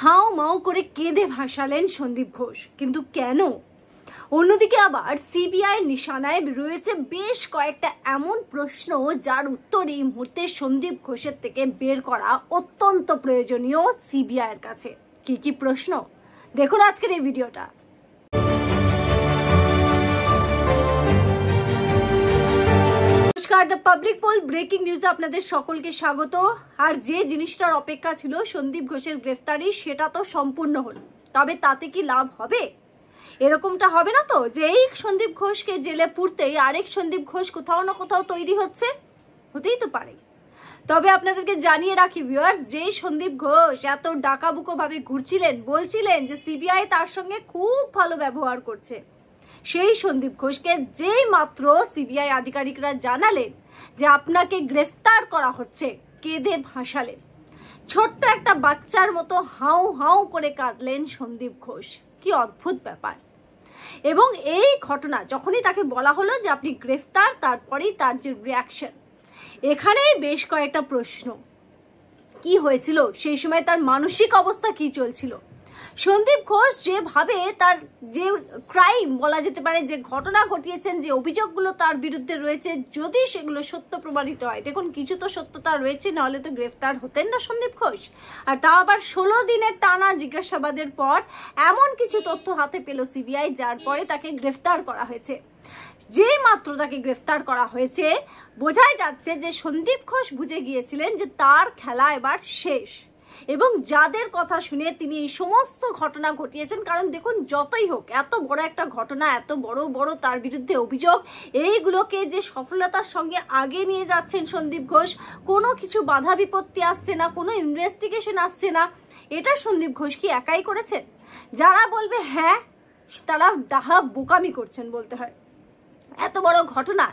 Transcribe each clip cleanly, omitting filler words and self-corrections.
How মাউ করে কেঁদে ভাসালেন সন্দীপ ঘোষ। কিন্তু কেন? অন্যদিকে আবার সিবিআই নিশানায় রয়েছে বেশ কয়েকটা এমন প্রশ্ন যার উত্তর এই মুহূর্তে সন্দীপ ঘোষের থেকে বের করা অত্যন্ত প্রয়োজনীয় সিবিআই এর কাছে। কি কি প্রশ্ন দেখুন আজকের এই ভিডিওটা। নমস্কার, দ্য পাবলিক পোল ব্রেকিং নিউজে আপনাদের সকলকে স্বাগত। আর যে জিনিসটার অপেক্ষা ছিল সন্দীপ ঘোষের গ্রেফতারি, সেটা তো সম্পূর্ণ হলো, তবে তাতে কি লাভ হবে? এরকমটা হবে না তো যে এই সন্দীপ ঘোষকে জেলে পুরতেই আরেক সন্দীপ ঘোষ কোথাও না কোথাও তৈরি হচ্ছে? হতেই তো পারে। তবে আপনাদেরকে জানিয়ে রাখি ভিউয়ার্স, যে সন্দীপ ঘোষ এত ডাকাবুকো ভাবে ঘুরছিলেন, বলছিলেন যে সিবিআই তার সঙ্গে খুব ভালো ব্যবহার করছে, সেই সন্দীপ ঘোষকে যেই মাত্র সিবিআই আধিকারিকরা জানালেন যে আপনাকে গ্রেফতার করা হচ্ছে, কেঁদে ভাসালেন। ছোট্ট একটা বাচ্চার মতো হাউ হাউ করে কাঁদলেন সন্দীপ ঘোষ। কি অদ্ভুত ব্যাপার। এবং এই ঘটনা যখনই তাকে বলা হলো যে আপনি গ্রেফতার, তারপরেই তার যে রিয়াকশন, এখানেই বেশ কয়েকটা প্রশ্ন। কি হয়েছিল সেই সময়, তার মানসিক অবস্থা কি চলছিল? সন্দীপ ঘোষ যেভাবে তার যে ক্রাইম বলা যেতে পারে, যে ঘটনা ঘটিয়েছেন, যে অভিযোগগুলো তার বিরুদ্ধে রয়েছে, যদি সেগুলো সত্য প্রমাণিত হয়, দেখুন কিছু তো সত্যতা রয়েছে, নাহলে তো গ্রেফতার হতেন না সন্দীপ ঘোষ। আর তা আবার 16 দিনের টানা জিজ্ঞাসাবাদের পর এমন কিছু তথ্য হাতে পেল সিবিআই, যার পরে তাকে গ্রেফতার করা হয়েছে। যে মাত্র তাকে গ্রেফতার করা হয়েছে, বোঝাই যাচ্ছে যে সন্দীপ ঘোষ বুঝে গিয়েছিলেন যে তার খেলা এবার শেষ। এবং যাদের কথা শুনে তিনি এই সমস্ত ঘটনা ঘটিয়েছেন, কারণ দেখুন যতই হোক এত বড় একটা ঘটনা, এত বড় বড় তার বিরুদ্ধে অভিযোগ, এইগুলোকে যে সফলতার সঙ্গে আগে নিয়ে যাচ্ছেন সন্দীপ ঘোষ, কোনো কিছু বাধা বিপত্তি আসছে না, কোনো ইনভেস্টিগেশন আসছে না, এটা সন্দীপ ঘোষ কি একাই করেছেন? যারা বলবে হ্যাঁ, তারা ডাহা বোকামি করছেন বলতে হয়। এত বড় ঘটনা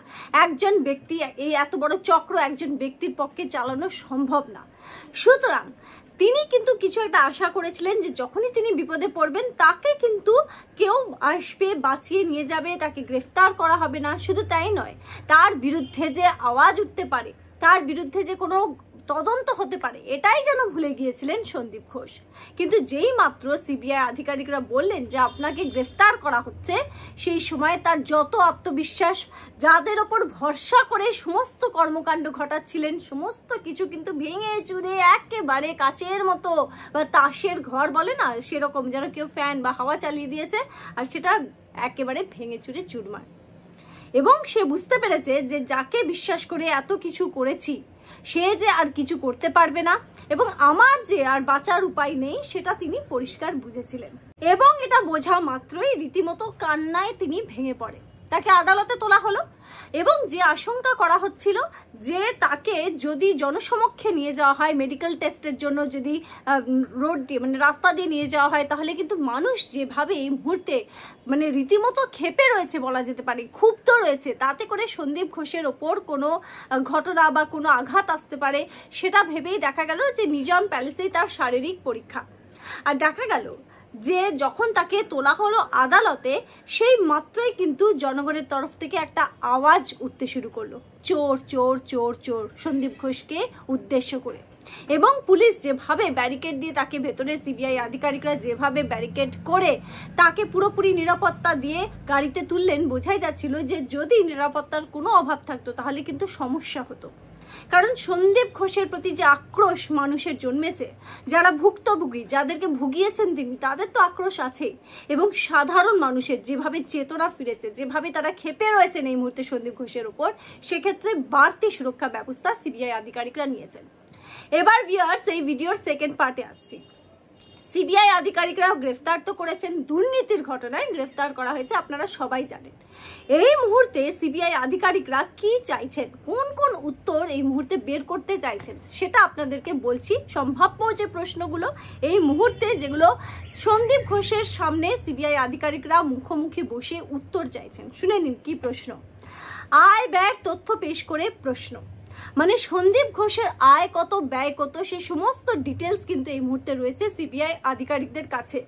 একজন ব্যক্তি, এই এত বড় চক্র একজন ব্যক্তির পক্ষে চালানো সম্ভব না। সুতরাং তিনি কিন্তু কিছু একটা আশা করেছিলেন যে যখনই তিনি বিপদে পড়বেন তাকে কিন্তু কেউ আসবে, বাঁচিয়ে নিয়ে যাবে, তাকে গ্রেফতার করা হবে না। শুধু তাই নয়, তার বিরুদ্ধে যে আওয়াজ উঠতে পারে, তার বিরুদ্ধে যে কোনো তদন্ত হতে পারে, এটাই যেন ভুলে গিয়েছিলেন সন্দীপ ঘোষ। কিন্তু যেই মাত্র সিবিআই আধিকারিকরা বললেন যে আপনাকে গ্রেফতার করা হচ্ছে, সেই সময় তার যত আত্মবিশ্বাস, যাদের ওপর ভরসা করে সমস্ত কর্মকাণ্ড ঘটাচ্ছিলেন, সমস্ত কিছু কিন্তু ভেঙে চুরে একেবারে কাচের মতো, বা তাসের ঘর বলে না সেরকম, যেন কেউ ফ্যান বা হাওয়া চালিয়ে দিয়েছে আর সেটা একেবারে ভেঙে চুরে চুরমার। এবং সে বুঝতে পেরেছে যে যাকে বিশ্বাস করে এত কিছু করেছি, সে যে আর কিছু করতে পারবে না, এবং আমার যে আর বাঁচার উপায় নেই, সেটা তিনি পরিষ্কার বুঝেছিলেন। এবং এটা বোঝা মাত্রই রীতিমতো কান্নায় তিনি ভেঙে পড়ে। তাকে আদালতে তোলা হলো, এবং যে আশঙ্কা করা হচ্ছিল যে তাকে যদি জনসমক্ষে নিয়ে যাওয়া হয় মেডিকেল টেস্টের জন্য, যদি রোড দিয়ে মানে রাস্তা দিয়ে নিয়ে যাওয়া হয়, তাহলে কিন্তু মানুষ যেভাবে এই মুহূর্তে মানে রীতিমতো ক্ষেপে রয়েছে বলা যেতে পারে, ক্ষুব্ধ রয়েছে, তাতে করে সন্দীপ ঘোষের ওপর কোনো ঘটনা বা কোনো আঘাত আসতে পারে, সেটা ভেবেই দেখা গেল যে নিজাম প্যালেসেই তার শারীরিক পরীক্ষা। আর দেখা গেল যে যখন তাকে তোলা হলো আদালতে, সেই মাত্রই কিন্তু জনগণের তরফ থেকে একটা আওয়াজ উঠতে শুরু করলো, চোর চোর চোর চোর, সন্দীপ ঘোষকে উদ্দেশ্য করে। এবং পুলিশ যেভাবে ব্যারিকেড দিয়ে তাকে ভেতরে, সিবিআই আধিকারিকরা যেভাবে ব্যারিকেড করে তাকে পুরোপুরি নিরাপত্তা দিয়ে গাড়িতে তুললেন, বোঝাই যাচ্ছিল যে যদি নিরাপত্তার কোনো অভাব থাকতো তাহলে কিন্তু সমস্যা হতো। কারণ সন্দীপ ঘোষের প্রতি যে আক্রোশ মানুষের জন্মেছে, যারা ভুক্তভোগী, যাদেরকে ভুগিয়েছেন তিনি, তাদের তো আক্রোশ আছে। এবং সাধারণ মানুষের যেভাবে চেতনা ফিরেছে, যেভাবে তারা ক্ষেপে রয়েছেন এই মুহূর্তে সন্দীপ ঘোষের উপর, সেক্ষেত্রে বাড়তি সুরক্ষা ব্যবস্থা সিবিআই আধিকারিকরা নিয়েছেন। এবার ভিউয়ার্স, এই ভিডিওর সেকেন্ড পার্টে আসছি। সিবিআই আধিকারিকরা গ্রেফতার তো করেছেন, দুর্নীতির ঘটনায় গ্রেফতার করা হয়েছে, আপনারা সবাই জানেন। এই মুহূর্তে সিবিআই আধিকারিকরা কি চাইছেন, কোন কোন উত্তর এই মুহূর্তে বের করতে চাইছেন, সেটা আপনাদেরকে বলছি। সম্ভাব্য যে প্রশ্নগুলো এই মুহূর্তে, যেগুলো সন্দীপ ঘোষের সামনে সিবিআই আধিকারিকরা মুখোমুখি বসে উত্তর চাইছেন, শুনে নিন কি প্রশ্ন। আয় ব্যয়ের তথ্য পেশ করে প্রশ্ন। মানে সন্দীপ ঘোষের আয় কত, ব্যয় কত, সেই সমস্ত ডিটেলস কিন্তু এই মুহূর্তে রয়েছে সিবিআই আধিকারিকদের কাছে।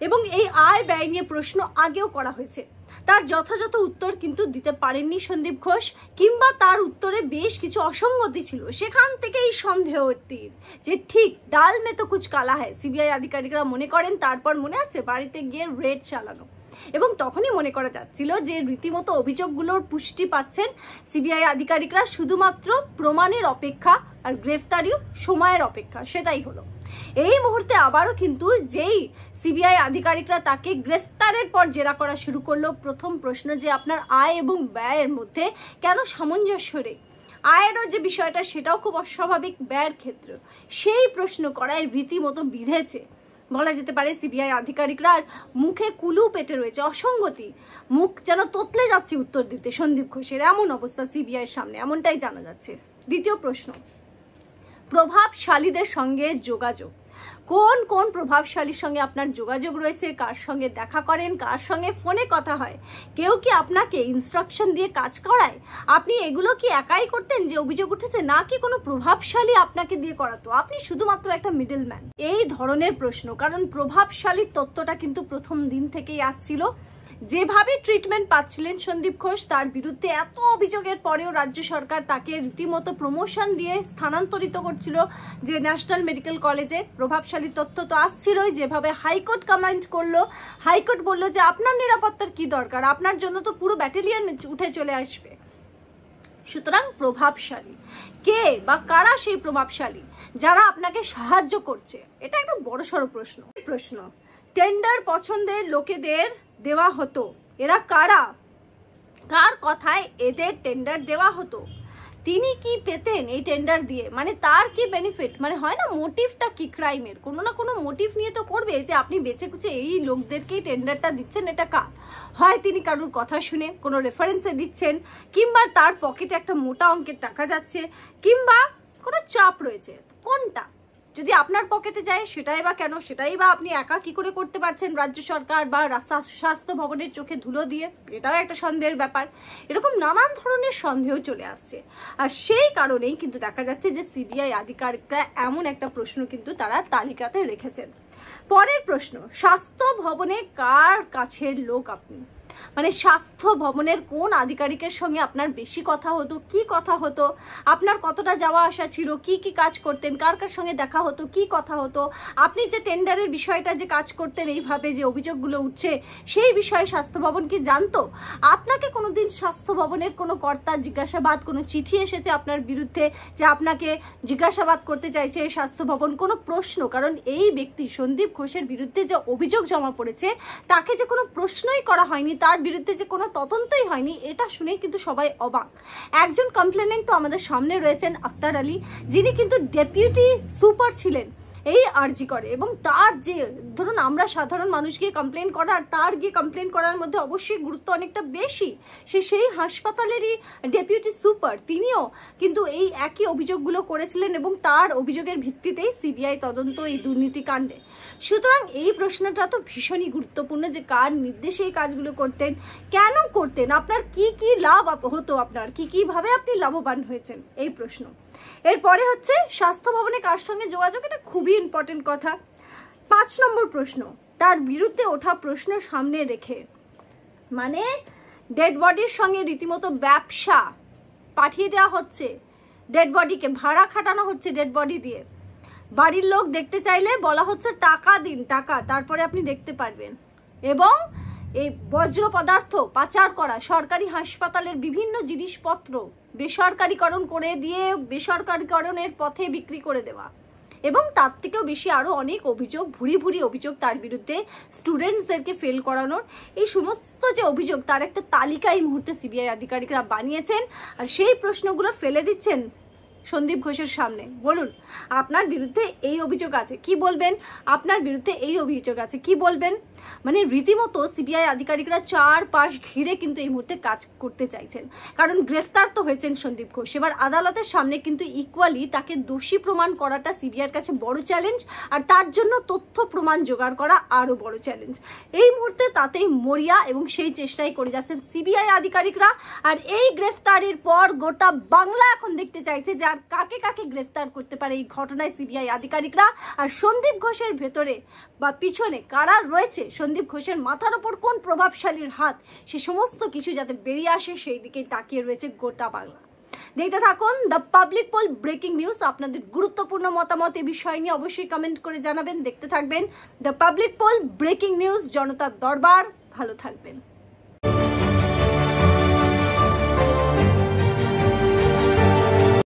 এবং এই আয় ব্যয় নিয়ে প্রশ্ন আগেও করা হয়েছে, তার যথাযথ উত্তর কিন্তু দিতে পারেননি সন্দীপ ঘোষ, কিংবা তার উত্তরে বেশ কিছু অসঙ্গতি ছিল। সেখান থেকেই সন্দেহ তীর যে ঠিক ডাল মে তো কুছ কালা হয় সিবিআই আধিকারিকরা মনে করেন। তারপর মনে আছে বাড়িতে গিয়ে রেড চালানো, এবং তখনই মনে করা যাচ্ছিল যে রীতিমতো অভিযোগগুলোর পুষ্টি পাচ্ছেন সিবিআই আধিকারিকরা, শুধুমাত্র প্রমাণের অপেক্ষা আর গ্রেফতারিও সময়ের অপেক্ষা। সেটাই হলো। এই মুহূর্তে আবারও কিন্তু যেই সিবিআই আধিকারিকরা তাকে গ্রেফতারের পর জেরা করা শুরু করলো, প্রথম প্রশ্ন যে আপনার আয় এবং ব্যয়ের মধ্যে কেন সামঞ্জস্য নেই, আয়েরও যে বিষয়টা সেটাও খুব অস্বাভাবিক ব্যয়ের ক্ষেত্রে, সেই প্রশ্ন করায় রীতিমতো বিঁধেছে বলা যেতে পারে সিবিআই আধিকারিকরা। আর মুখে কুলু পেটে রয়েছে অসঙ্গতি, মুখ যেন তোতলে যাচ্ছে উত্তর দিতে সন্দীপ ঘোষের, এমন অবস্থা সিবিআইয়ের সামনে, এমনটাই জানা যাচ্ছে। দ্বিতীয় প্রশ্ন, প্রভাবশালীদের সঙ্গে যোগাযোগ। কোন কোন প্রভাবশালীর সঙ্গে আপনার যোগাযোগ রয়েছে, কার সঙ্গে দেখা করেন, কার সঙ্গে ফোনে কথা হয়, কেউ কি আপনাকে ইনস্ট্রাকশন দিয়ে কাজ করায়, আপনি এগুলো কি একাই করতেন যে অভিযোগ উঠেছে, নাকি কোনো প্রভাবশালী আপনাকে দিয়ে করাতো, আপনি শুধুমাত্র একটা মিডলম্যান? এই ধরনের প্রশ্ন, কারণ প্রভাবশালীর তত্ত্বটা কিন্তু প্রথম দিন থেকেই আসছিল। যেভাবে ট্রিটমেন্ট পাচ্ছিলেন সন্দীপ ঘোষ, তার বিরুদ্ধে এত অভিযোগের পরেও রাজ্য সরকার তাকে রীতিমতো প্রমোশন দিয়ে স্থানান্তরিত করছিল যে ন্যাশনাল মেডিকেল কলেজে। প্রভাবশালী তথ্য তো আসছিলই, যেভাবে হাইকোর্ট কমেন্ট করলো, হাইকোর্ট বললো যে আপনার নিরাপত্তার কি দরকার, আপনার জন্য তো পুরো ব্যাটালিয়ন উঠে চলে আসবে। সুতরাং প্রভাবশালী কে বা কারা সেই প্রভাবশালী যারা আপনাকে সাহায্য করছে, এটা একটা বড়সড় প্রশ্ন। টেন্ডার পছন্দের লোকেদের দেওয়া হতো, এরা কারা, কার কথায় এদের টেন্ডার দেওয়া হতো, তিনি কি পেতেন এই টেন্ডার দিয়ে, মানে তার কি বেনিফিট, মানে হয় না মোটিভটা কি ক্রাইমের, কোনো না কোনো মোটিভ নিয়ে তো করবে যে আপনি বেঁচে কুচে এই লোকদেরকেই টেন্ডারটা দিচ্ছেন, এটা কার, হয় তিনি কারোর কথা শুনে কোনো রেফারেন্সে দিচ্ছেন, কিংবা তার পকেটে একটা মোটা অঙ্কের টাকা যাচ্ছে, কিংবা কোনো চাপ রয়েছে, কোনটা? যদি আপনার পকেটে যায় সেটাই বা কেন, সেটাই বা আপনি একা কি করে করতে পারছেন রাজ্য সরকার বা স্বাস্থ্য ভবনের চোখে ধুলো দিয়ে, এটাও একটা সন্দেহের ব্যাপার। এরকম নানান ধরনের সন্দেহ চলে আসছে, আর সেই কারণেই কিন্তু দেখা যাচ্ছে যে সিবিআই আধিকারিকরা এমন একটা প্রশ্ন কিন্তু তারা তালিকাতে রেখেছেন। পরের প্রশ্ন, স্বাস্থ্য ভবনে কার কাছের লোক আপনি, মানে স্বাস্থ্য ভবনের কোন আধিকারিকের সঙ্গে আপনার বেশি কথা হতো, কি কথা হতো, আপনার কতটা যাওয়া আসা ছিল, কি কি কাজ করতেন, কার কার সঙ্গে দেখা হতো, কি কথা হতো, আপনি যে টেন্ডারের বিষয়টা যে কাজ করতেন এইভাবে যে অভিযোগগুলো উঠছে, সেই বিষয়ে স্বাস্থ্য ভবন কি জানতো, আপনাকে কোনোদিন স্বাস্থ্য ভবনের কোনো কর্তা জিজ্ঞাসাবাদ, কোনো চিঠি এসেছে আপনার বিরুদ্ধে যে আপনাকে জিজ্ঞাসাবাদ করতে চাইছে স্বাস্থ্য ভবন, কোনো প্রশ্ন, কারণ এই ব্যক্তি সন্দীপ ঘোষের বিরুদ্ধে যে অভিযোগ জমা পড়েছে তাকে যে কোনো প্রশ্নই করা হয়নি, তার বিরুদ্ধে যে কোনো তদন্তই হয়নি, এটা শুনেই কিন্তু সবাই অবাক। একজন কমপ্লেনেন্ট তো আমাদের সামনে রয়েছেন আক্তার আলী, যিনি কিন্তু ডেপুটি সুপার ছিলেন এই আরজি করে, এবং তার যে ধরুন আমরা সাধারণ মানুষ গিয়ে কমপ্লেন করার, তার গিয়ে কমপ্লেন করার মধ্যে অবশ্যই গুরুত্ব অনেকটা বেশি। সেই হাসপাতালেরই ডেপুটি সুপার, তিনিও কিন্তু এই একই অভিযোগগুলো করেছিলেন, এবং তার অভিযোগের ভিত্তিতেই সিবিআই তদন্ত এই দুর্নীতি কাণ্ডে। সুতরাং এই প্রশ্নটা তো ভীষণই গুরুত্বপূর্ণ যে কার নির্দেশে এই কাজগুলো করতেন, কেন করতেন, আপনার কি কি লাভ হতো, আপনার কি কিভাবে আপনি লাভবান হয়েছেন, এই প্রশ্ন। এরপরে হচ্ছে স্বাস্থ্য ভবনে কার সঙ্গে যোগাযোগ, এটা খুবই ইম্পর্টেন্ট কথা। 5 নম্বর প্রশ্ন, তার বিরুদ্ধে ওঠা প্রশ্ন সামনে রেখে, মানে ডেড বডির সঙ্গে রীতিমতো ব্যবসা পাঠিয়ে দেওয়া হচ্ছে, ডেড বডিকে ভাড়া খাটানো হচ্ছে, ডেড বডি দিয়ে বাড়ির লোক দেখতে চাইলে বলা হচ্ছে টাকা দিন, টাকা, তারপরে আপনি দেখতে পারবেন, এবং এই বজ্র পদার্থ পাচার করা, সরকারি হাসপাতালের বিভিন্ন জিনিসপত্র বেসরকারীকরণ করে দিয়ে বেসরকারীকরণের পথে বিক্রি করে দেওয়া, এবং তার থেকেও বেশি আরো অনেক অভিযোগ, ভুরি ভুরি অভিযোগ তার বিরুদ্ধে, স্টুডেন্টসদেরকে ফেল করানোর, এই সমস্ত যে অভিযোগ তার একটা তালিকা এই মুহূর্তে সিবিআই আধিকারিকরা বানিয়েছেন, আর সেই প্রশ্নগুলো ফেলে দিচ্ছেন সন্দীপ ঘোষের সামনে, বলুন আপনার বিরুদ্ধে এই অভিযোগ আছে কি বলবেন, আপনার বিরুদ্ধে এই অভিযোগ আছে কি বলবেন। মানে রীতিমতো সিবিআই আধিকারিকরা চারপাশ ঘিরে কিন্তু এই মুহূর্তে কাজ করতে চাইছেন, কারণ গ্রেফতার তো হয়েছেন সন্দীপ ঘোষ, এবার আদালতের সামনে কিন্তু ইকুয়ালি তাকে দোষী প্রমাণ করাটা সিবিআইয়ের কাছে বড় চ্যালেঞ্জ, আর তার জন্য তথ্য প্রমাণ জোগাড় করা আরো বড় চ্যালেঞ্জ। এই মুহূর্তে তাতেই মরিয়া এবং সেই চেষ্টাই করে যাচ্ছেন সিবিআই আধিকারিকরা। আর এই গ্রেফতারির পর গোটা বাংলা এখন দেখতে চাইছে যে আর কাকে কাকে গ্রেফতার করতে পারে এই ঘটনায় সিবিআই আধিকারিকরা, আর সন্দীপ ঘোষের ভেতরে বা পিছনে কারা রয়েছে, সন্দীপ ঘোষের মাথার ওপর কোন প্রভাবশালীর হাত, সে সমস্ত কিছু যাতে বেরিয়ে আসে সেই দিকেই তাকিয়ে রয়েছে গোটা বাংলা। দেখতে থাকুন the public pole breaking news. আপনাদের গুরুত্বপূর্ণ মতামত এই বিষয় নিয়ে অবশ্যই কমেন্ট করে জানাবেন। দেখতে থাকবেন the public pole breaking news, জনতার দরবার। ভালো থাকবেন।